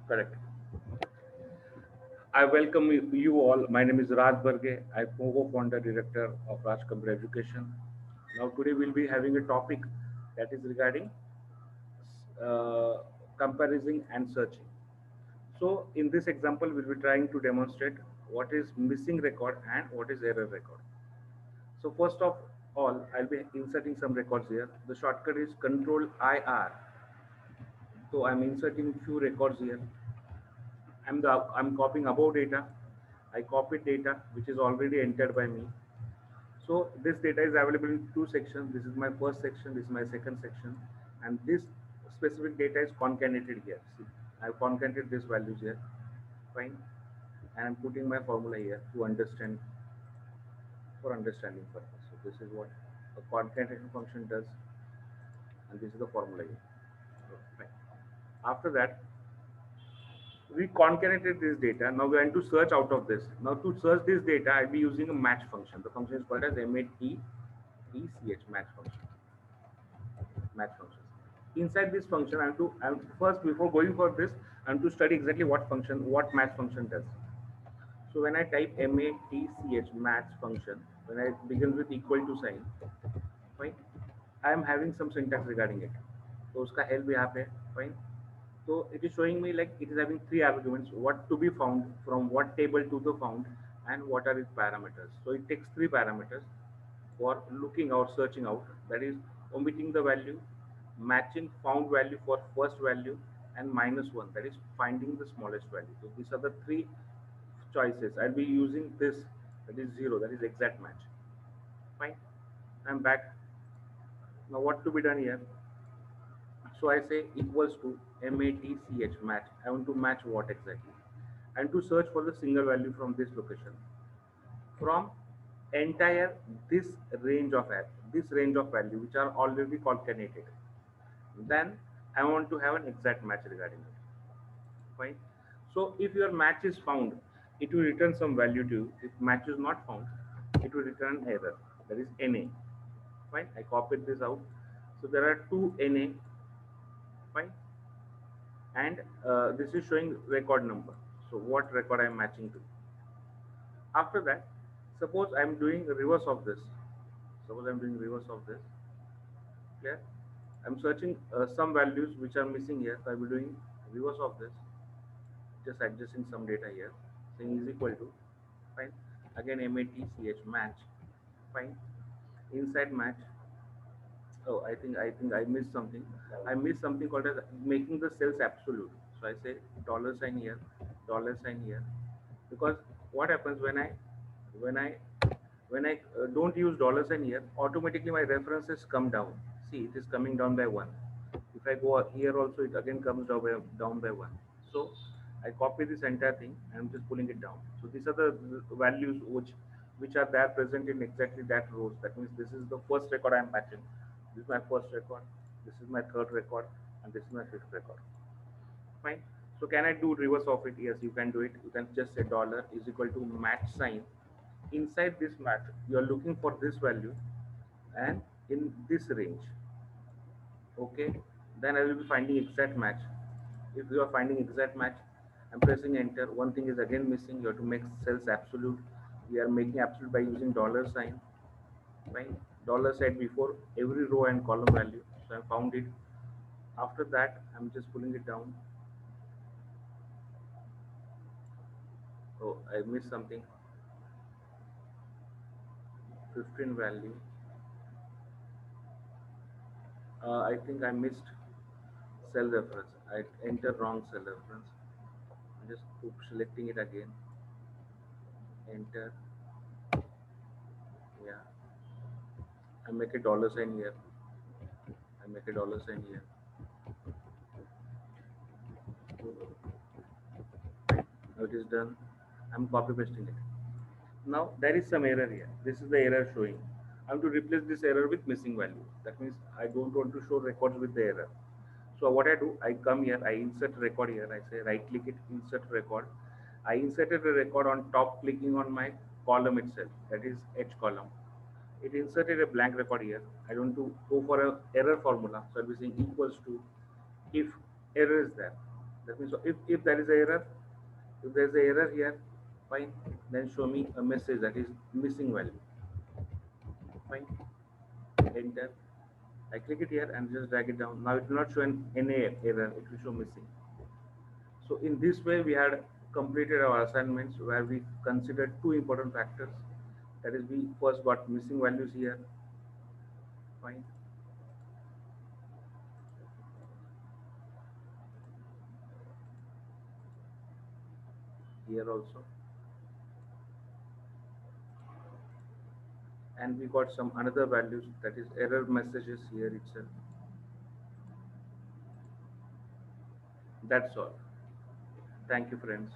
Correct. I welcome you all. My name is Raj Barge. I'm co-founder director of Raj Computer Education. Now today we'll be having a topic that is regarding uh, comparison and searching. So in this example, we'll be trying to demonstrate what is missing record and what is error record. So first of all, I'll be inserting some records here. The shortcut is Control IR. So I'm inserting few records here. I'm copying above data. I copied data which is already entered by me. So this data is available in two sections. This is my first section, this is my second section, and this specific data is concatenated here. See, I've concatenated these values here. Fine. And I'm putting my formula here to understand for understanding purpose. So this is what a concatenation function does, and this is the formula here. So, fine. After that, we concatenated this data. Now we are going to search out of this. Now to search this data, I'll be using a match function. The function is called as match match function. Match functions. Inside this function, I'm first before going for this, I'm to study exactly what match function does. So when I type match function, when I begins with equal to sign, fine, I am having some syntax regarding it. तो उसका help यहाँ पे fine. So it is showing me like it is having three arguments: what to be found, from what table to the found, and what are its parameters. So it takes three parameters for looking out, searching out. That is omitting the value, matching found value for first value, and minus one. That is finding the smallest value. So these are the three choices. I'll be using this. That is zero. That is exact match. Fine. I'm back. Now what to be done here? So I say equals to match. I want to match what exactly? And to search for the single value from this location. From entire this this range of value which are already concatenated. Then I want to have an exact match regarding it. Fine. So if your match is found, it will return some value to you. If match is not found, it will return error. That is NA. Fine. I copied this out. So there are two NA. Fine. And this is showing record number. So what record I am matching to? After that, suppose I am doing reverse of this. Suppose I am doing reverse of this. Clear? I'm searching some values which are missing here. So I will be doing reverse of this. Just adjusting some data here. Saying is equal to fine. Again match. Fine. Inside match. Oh, I think I missed something. I missed something called as making the cells absolute. So I say $sign here, $sign here, because what happens when I when I don't use $sign here, automatically my references come down. See, it is coming down by one. If I go here also, it again comes down by one. So I copy this entire thing and I'm just pulling it down. So these are the values which are there present in exactly that rows. That means this is the first record I'm matching. This is my first record, this is my third record, and this is my fifth record. Fine. So can I do reverse of it? Yes, you can do it. You can just say dollar is equal to match sign. Inside this match, you are looking for this value and in this range. Okay. Then I will be finding exact match. If you are finding exact match, I'm pressing enter. One thing is again missing. You have to make cells absolute. We are making absolute by using $sign. Right? $sign before every row and column value. So I found it. After that, I'm just pulling it down. Oh, I missed something. 15 value. I think I missed cell reference. I entered wrong cell reference. I'm just selecting it again. Enter. Yeah. I make a $sign here. I make a $sign here. Now it is done. I'm copy pasting it. Now there is some error here. This is the error showing. I have to replace this error with missing value. That means I don't want to show records with the error. So what I do, I come here, I insert record here. I say right click it, insert record. I inserted the record on top, clicking on my column itself. That is H column. It inserted a blank record here. I don't want to go for a error formula. So I'll be saying equals to if error is there. That means if there is a error, if there is a error here, fine, then show me a message that is missing value. Fine, enter. I click it here and just drag it down. Now it will not show any error, it will show missing. So in this way, we had completed our assignments where we considered two important factors. That is, we first got missing values here. Fine. Here also. And we got some another values, that is error messages here itself. That's all. Thank you, friends.